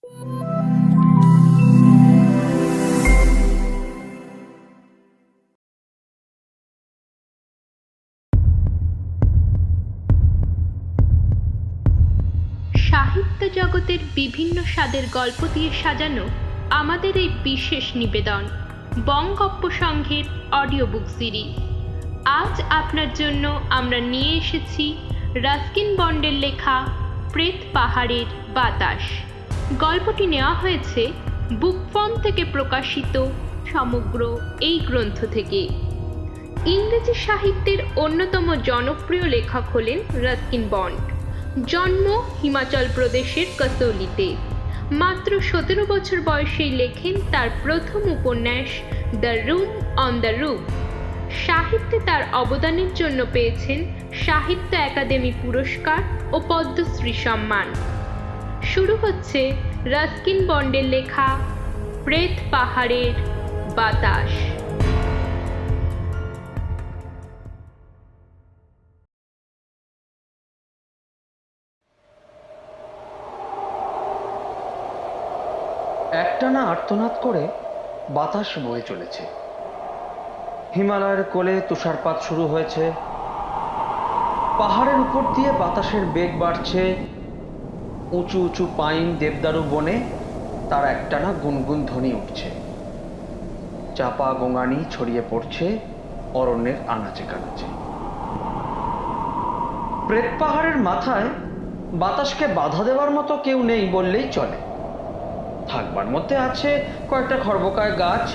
সাহিত্য জগতের বিভিন্ন স্বাদের গল্প দিয়ে সাজানো আমাদের এই বিশেষ নিবেদন বঙ্গগপ্প সংঘের অডিও বুক সিরিজ। আজ আপনার জন্য আমরা নিয়ে এসেছি রাস্কিন বন্ডের লেখা প্রেত পাহাড়ের বাতাস। গল্পটি নেওয়া হয়েছে বুক ফর্ম থেকে প্রকাশিত সমগ্র এই গ্রন্থ থেকে। ইংরেজি সাহিত্যের অন্যতম জনপ্রিয় লেখক হলেন রাস্কিন বন্ড। জন্ম হিমাচল প্রদেশের কাসৌলিতে। মাত্র 17 বছর বয়সেই লেখেন তার প্রথম উপন্যাস the room on the roof. সাহিত্যে তার অবদানের জন্য পেয়েছেন সাহিত্য একাডেমি পুরস্কার ও পদ্মশ্রী সম্মান। শুরু হচ্ছে রাস্কিন বন্ডের লেখা প্রেত পাহাড়ের বাতাস। একটানা আর্তনাদ করে বাতাস বয়ে চলেছে। হিমালয়ের কোলে তুষারপাত শুরু হয়েছে। পাহাড়ের উপর দিয়ে বাতাসের বেগ বাড়ছে। উঁচু উঁচু পাইন দেবদারু বনে তার একটানা গুনগুন ধ্বনি উঠছে। চাপা গোঙানি ছড়িয়ে পড়ছে অরণ্যের আনাচে কানাচে। প্রেত পাহাড়ের মাথায় বাতাসকে বাধা দেওয়ার মতো কেউ নেই বললেই চলে। থাকবার মধ্যে আছে কয়েকটা খর্বকায় গাছ,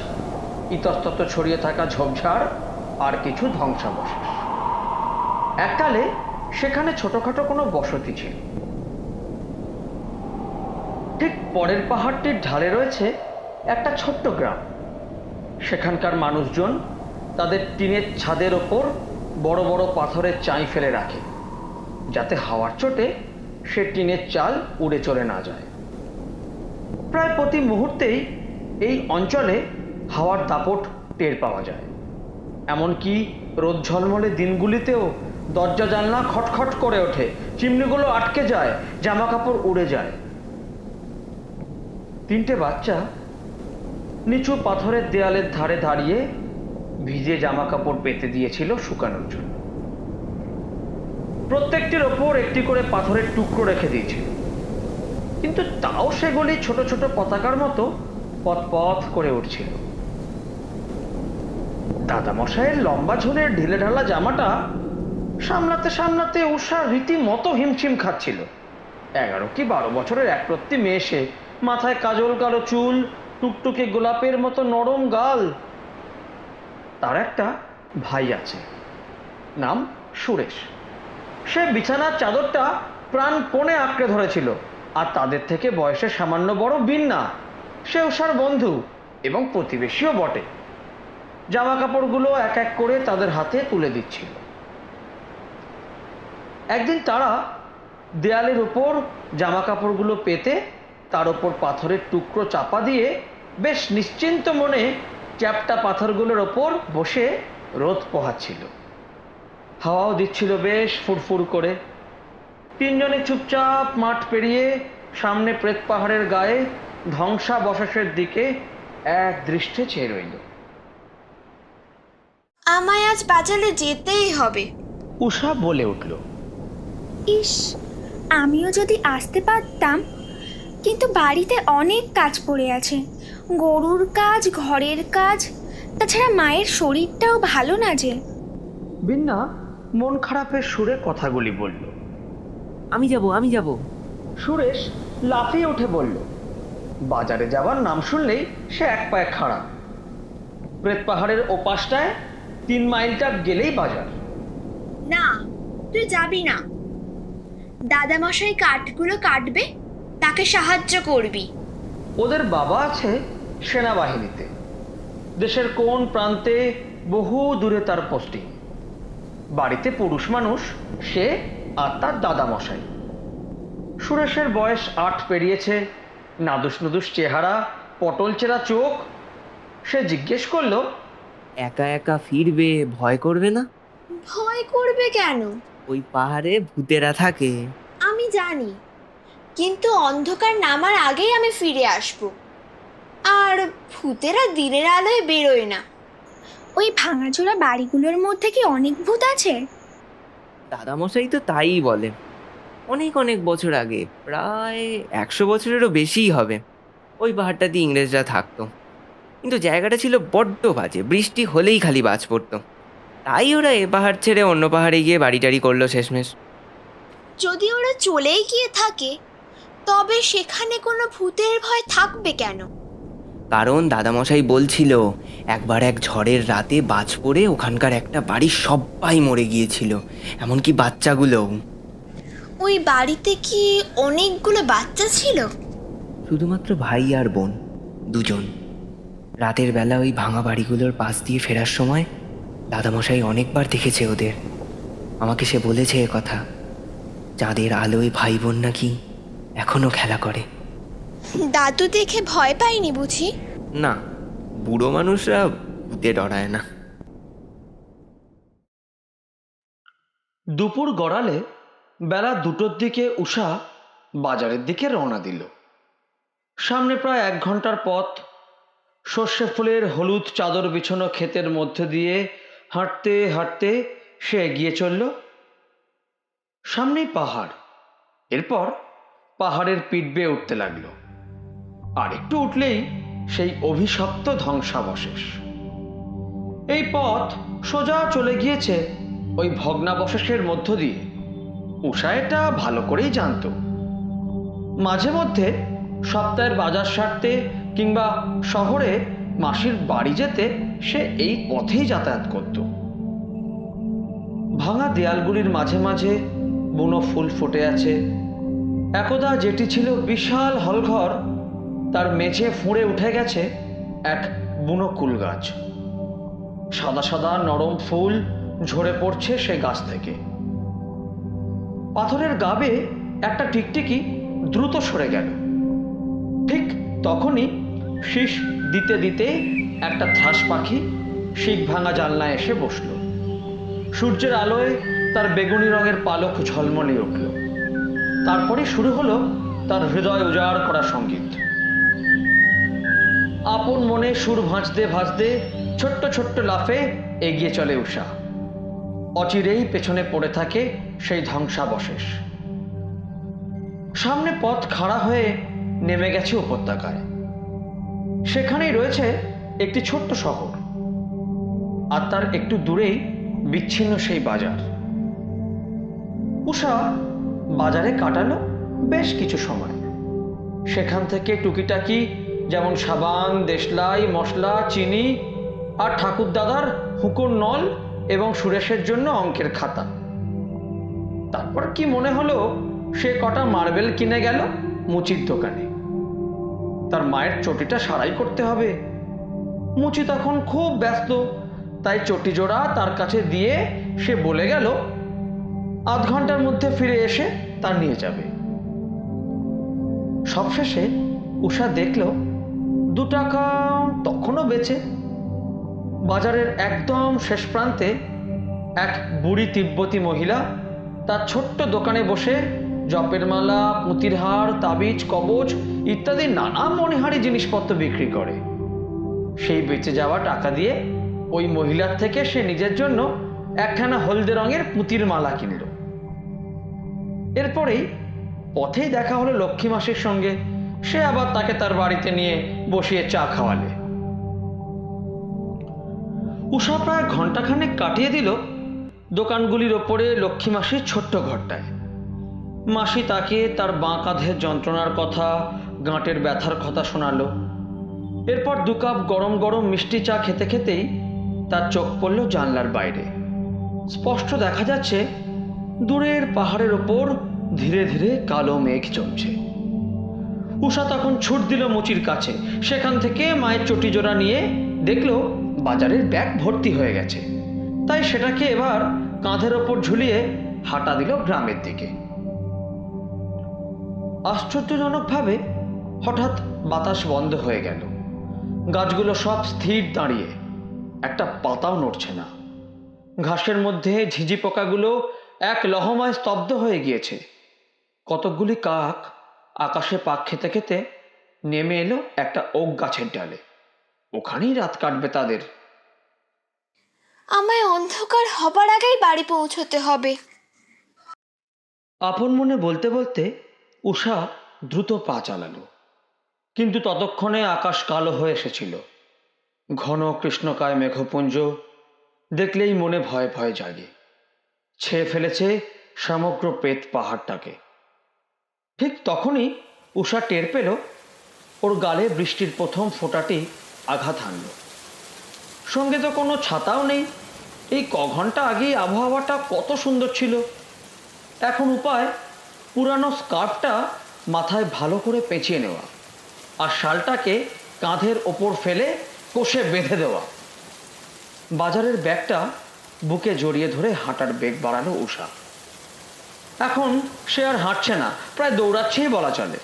ইতস্তত ছড়িয়ে থাকা ঝোপঝাড় আর কিছু ধ্বংসাবশেষ। এককালে সেখানে ছোটখাটো কোনো বসতি ছিল। ঠিক পরের পাহাড়টির ঢালে রয়েছে একটা ছোট্ট গ্রাম। সেখানকার মানুষজন তাদের টিনের ছাদের ওপর বড় বড় পাথরের চাই ফেলে রাখে, যাতে হাওয়ার চোটে সে টিনের চাল উড়ে চলে না যায়। প্রায় প্রতি মুহূর্তেই এই অঞ্চলে হাওয়ার দাপট টের পাওয়া যায়। এমনকি রোদ ঝলমলে দিনগুলিতেও দরজা জানলা খটখট করে ওঠে, চিমনিগুলো আটকে যায়, জামা কাপড় উড়ে যায়। 3টে বাচ্চা নিচু পাথরের দেয়ালের ধারে দাঁড়িয়ে ভিজে জামা কাপড় পেতে দিয়েছিল শুকানোর জন্য। প্রত্যেকটির ওপর একটি করে পাথরের টুকরো রেখে দিয়েছিল, কিন্তু তাও সেগুলি ছোট ছোট পতাকার মতো পথ পথ করে উঠছিল। দাদামশাইয়ের লম্বা ঝুলের ঢিলে ঢালা জামাটা সামলাতে সামলাতে উষা রীতিমতো হিমশিম খাচ্ছিল। 11 কি 12 বছরের একরত্তি মেয়ে সে। মাথায় কাজল কালো চুল, টুকটুকে গোলাপের মতো নরম গাল। তার একটা ভাই আছে, নাম সুরেশ। সে বিছানার চাদরটা প্রাণপণে আঁকড়ে ধরেছিল। আর তাদের থেকে বয়সে সামান্য বড় বিন্না, সে উষার বন্ধু এবং প্রতিবেশীও বটে। জামা কাপড়গুলো এক এক করে তাদের হাতে তুলে দিচ্ছিল। একদিন তারা দেয়ালের উপর জামা কাপড়গুলো পেতে তার ওপর পাথরের টুকরো চাপা দিয়ে বেশ নিশ্চিন্ত মনে চ্যাপ্টা পাথরগুলোর ওপর বসে রোদ পোহাচ্ছিল। হাওয়াও দিচ্ছিল বেশ ফুরফুর করে। 3জনে চুপচাপ মাঠ পেরিয়ে সামনে প্রেত পাহাড়ের গায়ে ধ্বংসাবশেষের দিকে এক দৃষ্টে চেয়ে রইল। আমায় আজ বাজারে যেতেই হবে, উষা বলে উঠল। ইস, আমিও যদি আসতে পারতাম, কিন্তু বাড়িতে অনেক কাজ পড়ে আছে। গরুর কাজ, ঘরের কাজ, তাছাড়া মায়ের শরীরটাও ভালো না যে। বিন্না মন খারাপের সুরে কথাগুলি বলল। আমি যাব। সুরেশ লাফিয়ে উঠে বলল। বাজারে যাওয়ার নাম শুনলেই সে এক পায়ে খাড়া। প্রেত পাহাড়ের ওপাশটায় 3 মাইলটা গেলেই বাজার। না, তুই যাবি না। দাদামশাই কাঠগুলো কাটবে, তাকে সাহায্য করবি। ওদের বাবা আছে সেনাবাহিনীতে। দেশের কোন প্রান্তে বহু দূরে তার পোস্টিং। বাড়িতে পুরুষ মানুষ সে আর তার দাদামশাই। সুরেশের বয়স 8 পেরিয়েছে, নাদুস নুদুস চেহারা, পটল চেরা চোখ। সে জিজ্ঞেস করলো, একা একা ফিরবে, ভয় করবে না? ভয় করবে কেন? ওই পাহাড়ে ভূতেরা থাকে। আমি জানি, কিন্তু অন্ধকার নামার আগেই আমি ফিরে আসব। আর ভূতেরা দিনের আলোয় বেরোয় না। ওই ভাঙাচোরা বাড়িগুলোর মধ্যে কি অনেক ভূত আছে? দাদামশাই তো তাই বলেন। অনেক অনেক বছর আগে, প্রায় 100 বছরেরও বেশিই হবে, ওই পাহাড়টাতে ইংরেজরা থাকতো। কিন্তু জায়গাটা ছিল বড্ড বাজে, বৃষ্টি হলেই খালি বাজ পড়তো। তাই ওরা এ পাহাড় ছেড়ে অন্য পাহাড়ে গিয়ে বাড়ি টাড়ি করলো শেষমেশ। যদি ওরা চলেই গিয়ে থাকে, তবে সেখানে কোনো ভূতের ভয় থাকবে কেন? কারণ দাদামশাই বলছিল একবার এক ঝড়ের রাতে বাজ পড়ে ওখানকার একটা বাড়ির সবাই মরে গিয়েছিল, এমনকি বাচ্চাগুলোও। ওই বাড়িতে কি অনেকগুলো বাচ্চা ছিল? শুধুমাত্র ভাই আর বোন, দুজন। রাতের বেলা ওই ভাঙা বাড়িগুলোর পাশ দিয়ে ফেরার সময় দাদামশাই অনেকবার দেখেছে ওদের। আমাকে সে বলেছে এ কথা, চাঁদের আলোয় ভাই বোন নাকি এখনো খেলা করে। দাদু দেখে ভয় পায়নি বুঝি? না, বুড়ো মানুষরা ভূতে ডরায় না। দুপুর গড়ালে বেলা 2টোর দিকে উষা বাজারের দিকে রওনা দিল। সামনে প্রায় 1 ঘন্টার পথ। সর্ষে ফুলের হলুদ চাদর বিছানো ক্ষেতের মধ্যে দিয়ে হাঁটতে হাঁটতে সে এগিয়ে চলল। সামনেই পাহাড়, এরপর পাহাড়ের পিঠ বেয়ে উঠতে লাগলো। আর একটু উঠলেই সেই অভিশপ্ত ধ্বংসাবশেষ। এই পথ সোজা চলে গিয়েছে ওই ভগ্নাবশেষের মধ্য দিয়ে। উষা এটা ভালো করেই জানতো। মাঝে মধ্যে সপ্তাহের বাজার সারতে কিংবা শহরে মাসির বাড়ি যেতে সে এই পথেই যাতায়াত করত। ভাঙা দেয়ালগুলির মাঝে মাঝে বুনো ফুল ফুটে আছে। একদা যেটি ছিল বিশাল হলঘর, তার মেঝে ফুঁড়ে উঠে গেছে এক বুনো কুল গাছ। সাদা সাদা নরম ফুল ঝরে পড়ছে সে গাছ থেকে। পাথরের গাবে একটা টিকটিকি দ্রুত সরে গেল। ঠিক তখনই শীষ দিতে দিতে একটা ত্রাস পাখি শিক ভাঙা জানলায় এসে বসল। সূর্যের আলোয় তার বেগুনি রঙের পালক ঝলমলে উঠল। তারপরে শুরু হলো তার হৃদয় উজাড় করা সঙ্গীত। আপন মনে সুর ভাঁজতে ভাঁজতে ছোট্ট ছোট্ট লাফে এগিয়ে চলে উষা। অচিরেই পেছনে পড়ে থাকে সেই ধ্বংসাবশেষ। সামনে পথ খাড়া হয়ে নেমে গেছে উপত্যকায়। সেখানেই রয়েছে একটি ছোট্ট শহর, আর তার একটু দূরেই বিচ্ছিন্ন সেই বাজার। উষা বাজারে কাটালো বেশ কিছু সময়। সেখান থেকে টুকিটাকি যেমন সাবান, দেশলাই, মশলা, চিনি আর ঠাকুরদাদার হুঁকোর নল এবং সুরেশের জন্য অঙ্কের খাতা। তারপর কি মনে হলো সে কটা মার্বেল কিনে গেল মুচির দোকানে। তার মায়ের চটিটা সারাই করতে হবে। মুচি তখন খুব ব্যস্ত, তাই চটি জোড়া তার কাছে দিয়ে সে বলে গেল আধ ঘন্টার মধ্যে ফিরে এসে তা নিয়ে যাবে। সবশেষে উষা দেখল 2 টাকা তখনও বেঁচে। বাজারের একদম শেষ প্রান্তে এক বুড়ি তিব্বতী মহিলা তার ছোট্ট দোকানে বসে জপের মালা, পুঁতির হার, তাবিজ, কবচ ইত্যাদি নানা মণিহারি জিনিসপত্র বিক্রি করে। সেই বেঁচে যাওয়া টাকা দিয়ে ওই মহিলার থেকে সে নিজের জন্য একখানা হলদে রঙের পুঁতির মালা কিনল। এরপরেই পথেই দেখা হলো লক্ষ্মী মাসির সঙ্গে। সে আবার তাকে তার বাড়িতে নিয়ে বসিয়ে চা খাওয়ালে। উষা প্রায় ঘন্টাখানেক কাটিয়ে দিল দোকানগুলির ওপরে লক্ষ্মী মাসির ছোট্ট ঘরটায়। মাসি তাকে তার বাঁ কাঁধের যন্ত্রণার কথা, গাঁটের ব্যথার কথা শোনালো। এরপর 2 কাপ গরম গরম মিষ্টি চা খেতে খেতেই তার চোখ পড়ল জানলার বাইরে। স্পষ্ট দেখা যাচ্ছে দূরের পাহাড়ের ওপর ধীরে ধীরে কালো মেঘ জমছে। উষা তখন ছুট দিল মুচির কাছে। সেখান থেকে মায়ের চটি জোড়া নিয়ে দেখলো বাজারের ব্যাগ ভর্তি হয়ে গেছে। তাই সেটাকে এবার কাঁধের ওপর ঝুলিয়ে হাঁটা দিল গ্রামের দিকে। আশ্চর্যজনকভাবে হঠাৎ বাতাস বন্ধ হয়ে গেল। গাছগুলো সব স্থির দাঁড়িয়ে, একটা পাতাও নড়ছে না। ঘাসের মধ্যে ঝিঝি পোকাগুলো এক লহমায় স্তব্ধ হয়ে গিয়েছে। কতকগুলি কাক আকাশে পাক খেতে খেতে নেমে এলো একটা ওক গাছের ডালে। ওখানেই রাত কাটবে তাদের। আমায় অন্ধকার হবার আগেই বাড়ি পৌঁছতে হবে। আপন মনে বলতে বলতে উষা দ্রুত পা চালালো, কিন্তু ততক্ষণে আকাশ কালো হয়ে এসেছিল। ঘন কৃষ্ণকায় মেঘপুঞ্জ দেখলেই মনে ভয় ভয় জাগে। ছেয়ে ফেলেছে সমগ্র পেত পাহাড়টাকে। ঠিক তখনই উষা টের পেল ওর গালে বৃষ্টির প্রথম ফোঁটাটি আঘাত হানল। সঙ্গে তো কোনো ছাতাও নেই। এই ঘন্টা আগেই আবহাওয়াটা কত সুন্দর ছিল। এখন উপায় পুরানো স্কার্ফটা মাথায় ভালো করে পেঁচিয়ে নেওয়া আর শালটাকে কাঁধের ওপর ফেলে কষে বেঁধে দেওয়া। বাজারের ব্যাগটা বুকে জড়িয়ে ধরে হাঁটার বেগ বাড়ালো উষা। এখন সে আর হাঁটছে না, প্রায় দৌড়াচ্ছেই বলা চলে।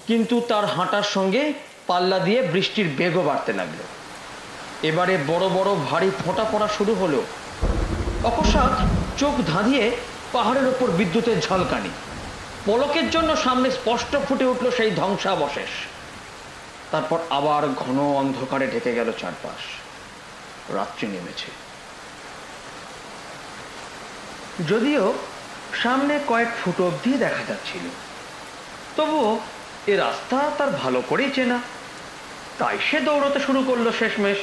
কিন্তু তার হাঁটার সঙ্গে পাল্লা দিয়ে বৃষ্টির বেগও বাড়তে লাগলো। এবারে বড় বড় ভারী ফোঁটা পড়া শুরু হলো। অকস্মাৎ চোখ ধাঁধিয়ে পাহাড়ের ওপর বিদ্যুতের ঝলকানি। পলকের জন্য সামনে স্পষ্ট ফুটে উঠল সেই ধ্বংসাবশেষ। তারপর আবার ঘন অন্ধকারে ঢেকে গেল চারপাশ। রাত্রি নেমেছে। যদিও সামনে কয়েক ফুট অবধি দেখা যাচ্ছিল, তবুও এ রাস্তা তার ভালো করেই চেনা। তাই সে দৌড়তে শুরু করলো শেষমেশ।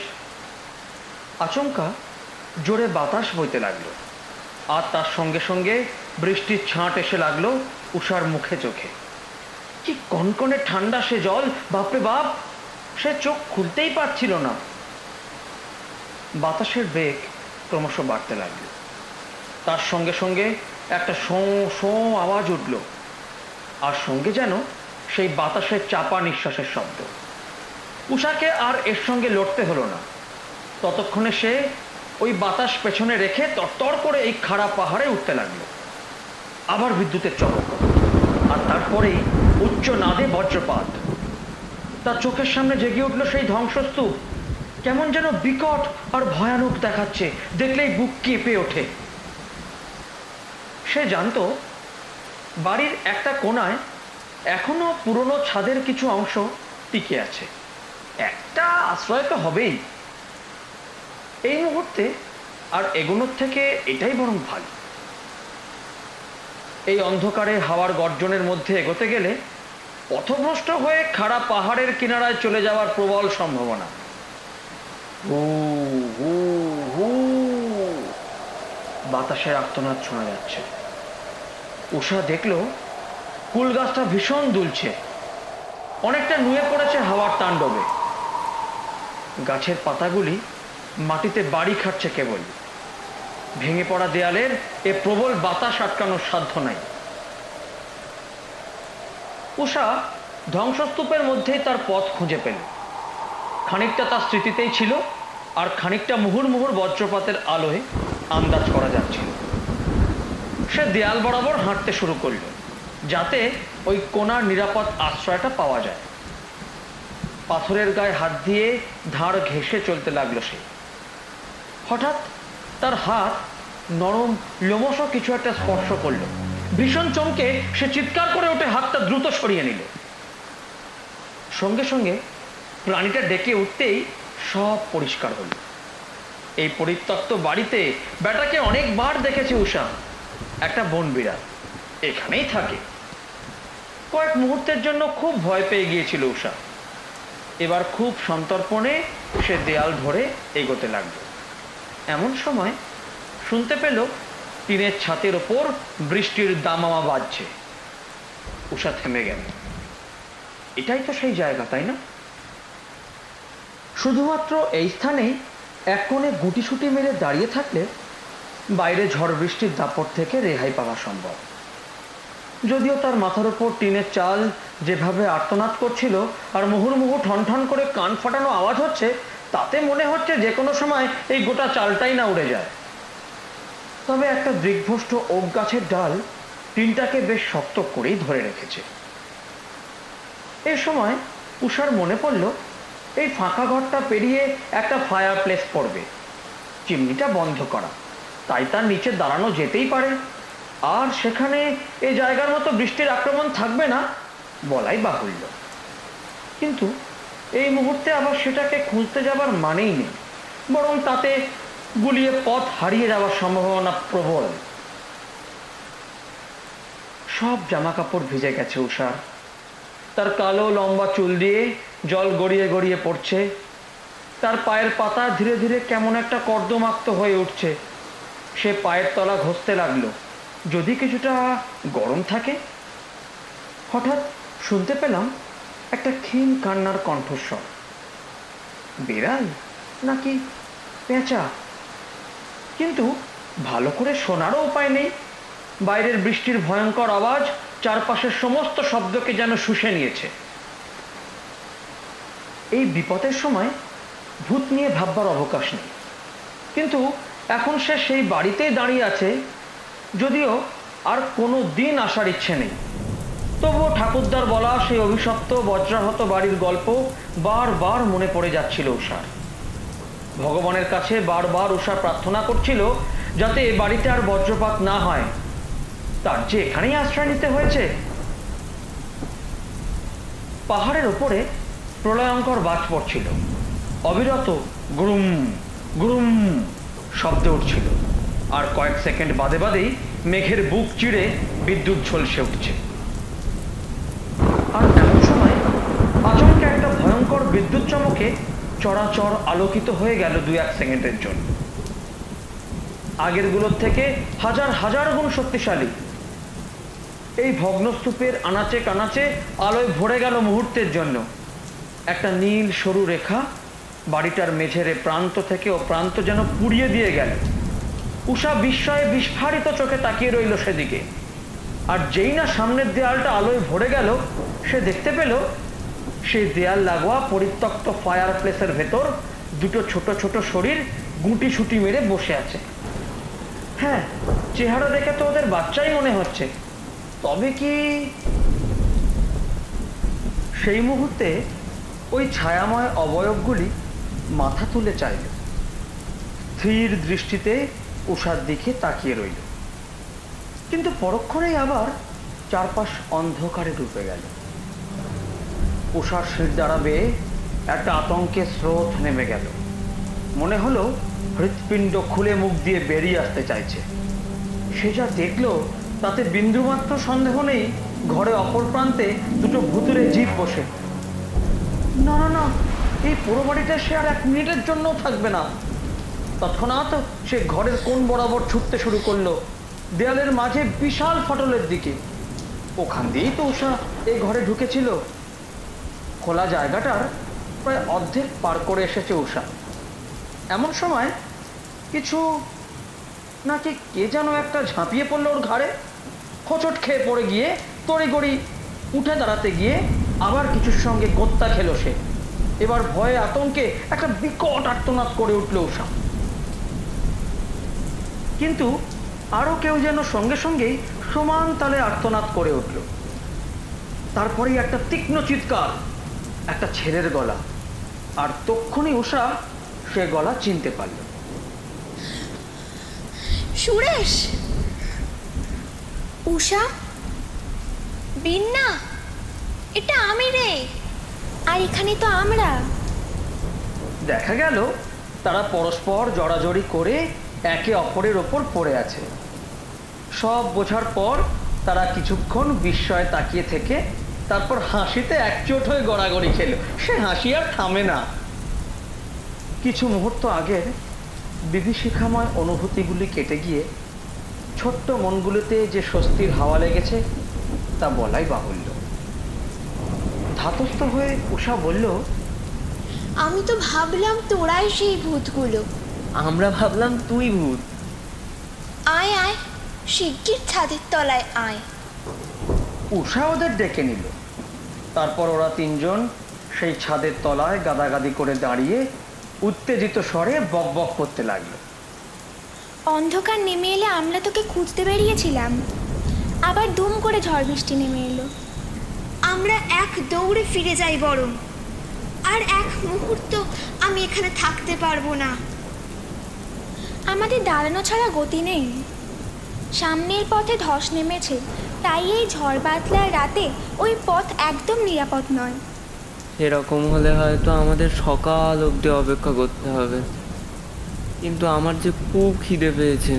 আচমকা জোরে বাতাস বইতে লাগলো, আর তার সঙ্গে সঙ্গে বৃষ্টির ছাঁট এসে লাগলো উষার মুখে চোখে। কি কনকনে ঠান্ডা সে জল! বাপরে বাপ! সে চোখ খুলতেই পারছিল না। বাতাসের বেগ ক্রমশ বাড়তে লাগলো। তার সঙ্গে সঙ্গে একটা শোঁ শোঁ আওয়াজ উঠল, আর সঙ্গে যেন সেই বাতাসের চাপা নিঃশ্বাসের শব্দ। উষাকে আর এর সঙ্গে লড়তে হলো না। ততক্ষণে সে ওই বাতাস পেছনে রেখে তরতর করে এই খাড়া পাহাড়ে উঠতে লাগলো। আবার বিদ্যুতের চমক, আর তারপরেই উচ্চ নাদে বজ্রপাত। তার চোখের সামনে জেগে উঠল সেই ধ্বংসস্তূপ। কেমন যেন বিকট আর ভয়ানক দেখাচ্ছে, দেখলেই বুক কেঁপে ওঠে। সে জানতো বাড়ির একটা কোণায় এখনো পুরনো ছাদের কিছু অংশ টিকে আছে। একটা আশ্রয় তো হবেই। এই মুহূর্তে আর এগোনোর থেকে এটাই বরং ভালো। এই অন্ধকারে হাওয়ার গর্জনের মধ্যে এগোতে গেলে পথভ্রষ্ট হয়ে খাড়া পাহাড়ের কিনারায় চলে যাওয়ার প্রবল সম্ভাবনা। হু হু হু বাতাসের আর্তনাদ শোনা যাচ্ছে। উষা দেখল কুল গাছটা ভীষণ দুলছে, অনেকটা নুয়ে পড়েছে হাওয়ার তাণ্ডবে। গাছের পাতাগুলি মাটিতে বাড়ি খাচ্ছে কেবল। ভেঙে পড়া দেয়ালের এ প্রবল বাতাস আটকানোর সাধ্য নাই। উষা ধ্বংসস্তূপের মধ্যেই তার পথ খুঁজে পেল। খানিকটা তার স্মৃতিতেই ছিল, আর খানিকটা মুহুর্মুহুর বজ্রপাতের আলোয় আন্দাজ করা যাচ্ছিল। সে দেয়াল বরাবর হাঁটতে শুরু করল, যাতে ওই কোণার নিরাপদ আশ্রয়টা পাওয়া যায়। পাথরের গায়ে হাত দিয়ে ধার ঘেঁষে চলতে লাগলো সে। হঠাৎ তার হাত নরম লোমশ কিছু একটা স্পর্শ করলো। ভীষণ চমকে সে চিৎকার করে উঠে হাতটা দ্রুত সরিয়ে নিল। সঙ্গে সঙ্গে প্রাণীটা ডেকে উঠতেই সব পরিষ্কার হলো। এই পরিত্যক্ত বাড়িতে বেটাকে অনেকবার দেখেছে উষা। একটা বন বিড়াল এখানেই থাকে। কয়েক মুহূর্তের জন্য খুব ভয় পেয়ে গিয়েছিল উষা। এবার খুব সন্তর্পণে সে দেয়াল ধরে এগোতে লাগলো। এমন সময় শুনতে পেল টিনের ছাতের ওপর বৃষ্টির দামামা বাজছে। উষা থেমে গেল। এটাই তো সেই জায়গা, তাই না? শুধুমাত্র এই স্থানেই এক কোণে গুটিসুটি মেরে দাঁড়িয়ে থাকলে বাইরে ঝড় বৃষ্টির দাপট থেকে রেহাই পাওয়া সম্ভব। যদিও তার মাথার ওপর টিনের চাল যেভাবে আর্তনাদ করছিল আর মুহুর্মুহু ঠন ঠন করে কান ফাটানো আওয়াজ হচ্ছে, তাতে মনে হচ্ছে যে কোনো সময় এই গোটা চালটাই না উড়ে যায়। তবে একটা দৃগ্ভ্রষ্ট ওক গাছের ডাল টিনটাকে বেশ শক্ত করেই ধরে রেখেছে। এ সময় উষার মনে পড়ল এই ফাঁকা ঘরটা পেরিয়ে একটা ফায়ার প্লেস পড়বে। চিমনিটা বন্ধ করা, তাই তার নিচে দাঁড়ানো যেতেই পারে। আর সেখানে এই জায়গার মতো বৃষ্টির আক্রমণ থাকবে না, বলাই বাহুল্য। কিন্তু এই মুহূর্তে আবার সেটাকে খুঁজতে যাবার মানেই নেই, বরং তাতে গুলিয়ে পথ হারিয়ে যাওয়ার সম্ভাবনা প্রবল। সব জামা কাপড় ভিজে গেছে উষার, তার কালো লম্বা চুল দিয়ে জল গড়িয়ে গড়িয়ে পড়ছে, তার পায়ের পাতা ধীরে ধীরে কেমন একটা কর্দমাক্ত হয়ে উঠছে। সে পায়ের তলা ঘষতে লাগলো, যদি কিছুটা গরম থাকে। হঠাৎ শুনতে পেলাম একটা ক্ষীণ কান্নার কণ্ঠস্বর। বিড়াল নাকি পেঁচা, কিন্তু ভালো করে শোনারও উপায় নেই। বাইরের বৃষ্টির ভয়ঙ্কর আওয়াজ চারপাশের সমস্ত শব্দকে যেন শুষে নিয়েছে। এই বিপদের সময় ভূত নিয়ে ভাববার অবকাশ নেই, কিন্তু এখন সে সেই বাড়িতেই দাঁড়িয়ে আছে, যদিও আর কোনো দিন আসার ইচ্ছে নেই। তবুও ঠাকুরদার বলা সেই অভিশপ্ত বজ্রাহত বাড়ির গল্প বারবার মনে পড়ে যাচ্ছিল উষার। ভগবানের কাছে বারবার উষা প্রার্থনা করছিল যাতে এ বাড়িতে আর বজ্রপাত না হয়, তার যে এখানেই আশ্রয় নিতে হয়েছে। পাহাড়ের ওপরে প্রলয়ঙ্কর বাজ পড়ছিল, অবিরত গুরুম গুরুম শব্দ উঠছিল, আর কয়েক সেকেন্ড বাদে বাদেই মেঘের বুক চিড়ে বিদ্যুৎ ঝলসে উঠছে। আর এমন সময় আচমকা একটা ভয়ঙ্কর বিদ্যুৎ চমকে চরাচর আলোকিত হয়ে গেল 2-1 সেকেন্ডের জন্য। আগেরগুলোর থেকে হাজার হাজার গুণ শক্তিশালী। এই ভগ্নস্তূপের আনাচে কানাচে আলোয় ভরে গেল মুহূর্তের জন্য। একটা নীল সরু রেখা বাড়িটার মেঝের প্রান্ত থেকে ও প্রান্ত যেন পুড়িয়ে দিয়ে গেল। উষা বিস্ময়ে বিস্ফারিত চোখে তাকিয়ে রইল সেদিকে। আর যেই না সামনের দেয়ালটা আলোয় ভরে গেল, সে দেখতে পেল সেই দেয়াল লাগোয়া পরিত্যক্ত ফায়ার প্লেসের ভেতর দুটো ছোট ছোট শরীর গুটি সুটি মেরে বসে আছে। হ্যাঁ, চেহারা দেখে তো ওদের বাচ্চাই মনে হচ্ছে, তবে কি? সেই মুহূর্তে ওই ছায়াময় অবয়বগুলি মাথা তুলে চাইল, স্থির দৃষ্টিতে উষার দিকে তাকিয়ে রইল। কিন্তু পরক্ষণেই আবার চারপাশ অন্ধকারে ডুবে গেল। উষার শির দ্বারা বেয়ে একটা আতঙ্কের স্রোত নেমে গেল। মনে হলো হৃৎপিণ্ড খুলে মুখ দিয়ে বেরিয়ে আসতে চাইছে। সে যা দেখলো তাতে বিন্দুমাত্র সন্দেহ নেই ঘরে অপর প্রান্তে দুটো ভুতুরে জীব বসে। না না না, এই পুরো বাড়িটা সে আর 1 মিনিটের জন্যও থাকবে না। তৎক্ষণাৎ সে ঘরের কোণ বরাবর ছুটতে শুরু করলো, দেয়ালের মাঝে বিশাল ফাটলের দিকে। ওখান দিয়েই তো উষা এই ঘরে ঢুকেছিল। খোলা জায়গাটার প্রায় অর্ধেক পার করে এসেছে উষা। এমন সময় কিছু নাকি কে যেন একটা ঝাঁপিয়ে পড়লো ওর ঘাড়ে। হোঁচট খেয়ে পড়ে গিয়ে তড়িঘড়ি উঠে দাঁড়াতে গিয়ে আবার কিছুর সঙ্গে গোত্তা খেলো সে। এবার ভয়ে আতঙ্কে একটা বিকট আর্তনাদ করে উঠল উষা। কিন্তু আরো কেউ যেন সঙ্গে সঙ্গেই সমান তালে আর্তনাদ করে উঠল। তারপরেই একটা তীক্ষ্ণ চিৎকার, একটা ছেলের গলা, আর তক্ষুনি উষা সে গলা চিনতে পারল। সুরেশ! উষা, বিন্না, এটা আমি রে। আর এখানে তো আমরা। দেখা গেল তারা পরস্পর জড়াজড়ি করে একে অপরের ওপর পড়ে আছে। সব বোঝার পর তারা কিছুক্ষণ বিস্ময়ে তাকিয়ে থেকে তারপর হাসিতে একচোট হয়ে গড়াগড়ি খেল। সে হাসি আর থামে না। কিছু মুহূর্ত আগের বিভীষিকাময় অনুভূতিগুলি কেটে গিয়ে ছোট্ট মনগুলোতে যে স্বস্তির হাওয়া লেগেছে তা বলাই বাহুল্য। ধাতস্থ হয়ে উষা বলল, আমি তো ভাবলাম তোরাই সেই ভূতগুলো। আমরা ভাবলাম তুই ভূত। আয় আয়, শিগগির ছাদের তলায় আয়। উষা ওদের ডেকে নিল। তারপর ওরা 3 জন সেই ছাদের তলায় গাদাগাদি করে দাঁড়িয়ে উত্তেজিত স্বরে বক বক করতে লাগলো। অন্ধকার নেমে এলে আমরা তোকে খুঁজতে বেরিয়েছিলাম, আবার দুম করে ঝড় বৃষ্টি নেমে এলো। আমরা এক দৌড়ে ফিরে যাই বরং। আর 1 মুহূর্ত আমি এখানে থাকতে পারবো না। আমাদের দাঁড়ানো ছাড়া গতি নেই। সামনের পথে ধস নেমেছে, তাই এই ঝড় বাদলার রাতে ওই পথ একদম নিরাপদ নয়। সেরকম হলে হয়তো আমাদের সকাল অবধি অপেক্ষা করতে হবে, কিন্তু আমার যে খুব খিদে পেয়েছে।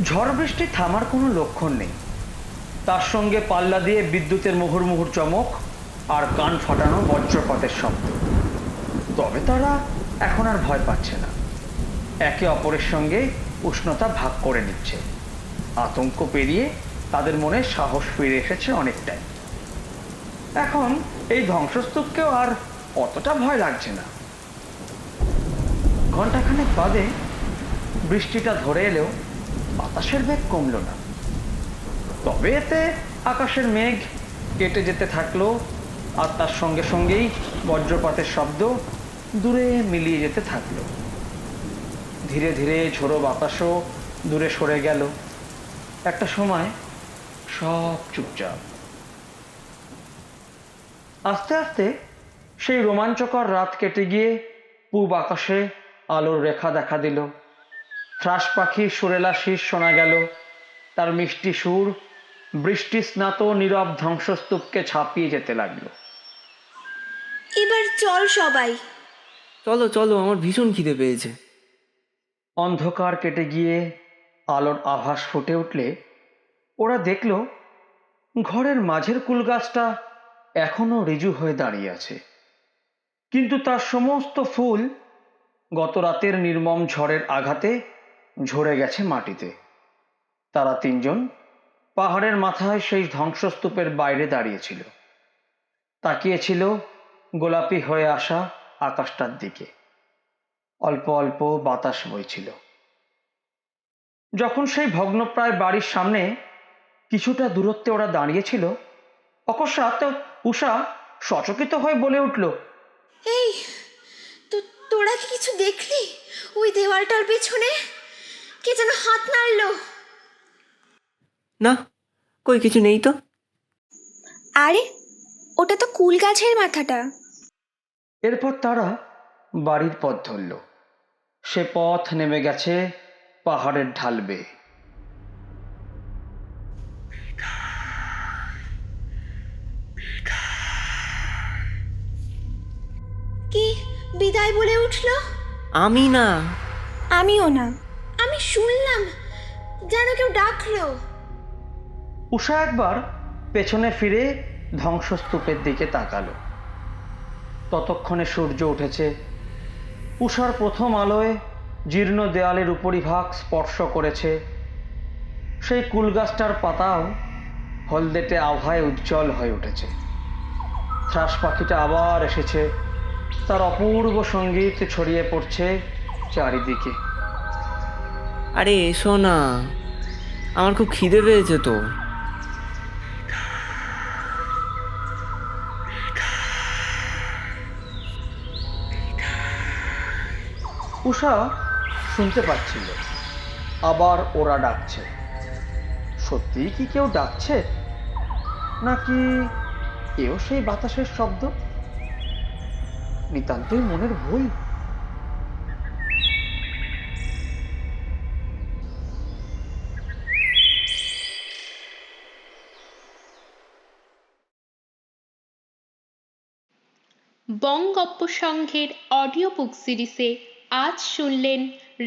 ঝড় বৃষ্টি থামার কোনো লক্ষণ নেই, তার সঙ্গে পাল্লা দিয়ে বিদ্যুতের মুহুর্মুহুর চমক আর কান ফাটানো বজ্রপাতের শব্দ। তবে তারা এখন আর ভয় পাচ্ছে না, একে অপরের সঙ্গে উষ্ণতা ভাগ করে নিচ্ছে। আতঙ্ক পেরিয়ে তাদের মনে সাহস ফিরে এসেছে অনেকটাই। এখন এই ধ্বংসস্তূপকেও আর অতটা ভয় লাগছে না। ঘণ্টাখানেক বাদে বৃষ্টিটা ধরে এলেও বাতাসের বেগ কমল না। তবে এতে আকাশের মেঘ কেটে যেতে থাকলো, আর তার সঙ্গে সঙ্গেই বজ্রপাতের শব্দ দূরে মিলিয়ে যেতে থাকলো। ধীরে ধীরে ঝোড়ো বাতাসও দূরে সরে গেল। একটা সময় সব চুপচাপ। আস্তে আস্তে সেই রোমাঞ্চকর রাত কেটে গিয়ে পূব আকাশে আলোর রেখা দেখা দিল। থ্রাস পাখির সুরেলা শীষ শোনা গেল, তার মিষ্টি সুর বৃষ্টি স্নাত নীরব ধ্বংসস্তূপকে ছাপিয়ে যেতে লাগলো। এবার চল সবাই। চলো চলো, আমার ভীষণ খিদে পেয়েছে। অন্ধকার কেটে গিয়ে আলোর আভাস ফুটে উঠলে ওরা দেখল ঘরের মাঝের কুলগাছটা এখনো ঋজু হয়ে দাঁড়িয়ে আছে, কিন্তু তার সমস্ত ফুল গত রাতের নির্মম ঝড়ের আঘাতে ঝরে গেছে মাটিতে। তারা তিনজন পাহাড়ের মাথায় সেই ধ্বংসস্তূপের বাইরে দাঁড়িয়েছিল, তাকিয়েছিল গোলাপি হয়ে আসা আকাশটার দিকে। অল্প অল্প বাতাস বইছিল। যখন সেই ভগ্নপ্রায় বাড়ির সামনে কিছুটা দূরত্বে ওরা দাঁড়িয়েছিল, অকস্মাৎ উষা সচকিত হয়ে বলে উঠল, এই তোরা কি কিছু দেখলি? ওই দেওয়ালটার পেছনে কে যেন হাত নাড়লো। না, কই কিছু নেই তো। আরে ওটা তো কুল গাছের মাথাটা। এরপর তারা বাড়ির পথ ধরল। সে পথ নেমে গেছে পাহাড়ের ঢাল বেয়ে। কি বিদায় বলে উঠলো? আমি না। আমিও না। আমি শুনলাম যেন কেউ ডাকলো। উষা একবার পেছনে ফিরে ধ্বংসস্তূপের দিকে তাকালো। ততক্ষণে সূর্য উঠেছে। উষার প্রথম আলোয় জীর্ণ দেয়ালের উপরিভাগ স্পর্শ করেছে। সেই কুলগাছটার পাতাও হলদেটে আভায় উজ্জ্বল হয়ে উঠেছে। থ্রাস পাখিটা আবার এসেছে, তার অপূর্ব সঙ্গীত ছড়িয়ে পড়ছে চারিদিকে। আরে এসো না, আমার খুব খিদে পেয়েছে তো। উষা শুনতে পাচ্ছিল আবার ওরা ডাকছে। সত্যিই কি কেউ ডাকছে, নাকি এও সেই বাতাসের শব্দ? নিতান্তই মনের ভুল। বং গপ্প সংঘের অডিও বুক সিরিজে আজ শুনলেন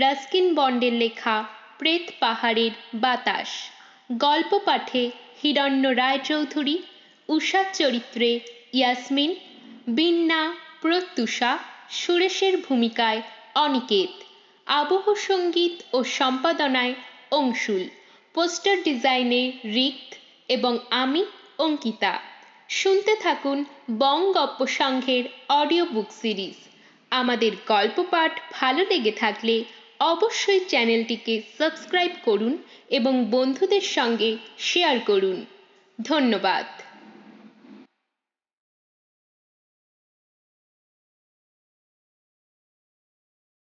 রাস্কিন বন্ডের লেখা প্রেত পাহাড়ের বাতাস। গল্প পাঠে হিরণ্য রায়চৌধুরী, উষার চরিত্রে ইয়াসমিন, বিন্না, প্রত্যুষা, সুরেশের ভূমিকায় অনিকেত, আবহ সঙ্গীত ও সম্পাদনায় অংশুল, পোস্টার ডিজাইনে রিক্ত এবং আমি অঙ্কিতা। শুনতে থাকুন বং গপ্প সংঘের অডিও বুক সিরিজ। আমাদের গল্প পাঠ ভালো লেগে থাকলে অবশ্যই চ্যানেলটিকে সাবস্ক্রাইব করুন এবং বন্ধুদের সঙ্গে শেয়ার করুন। ধন্যবাদ।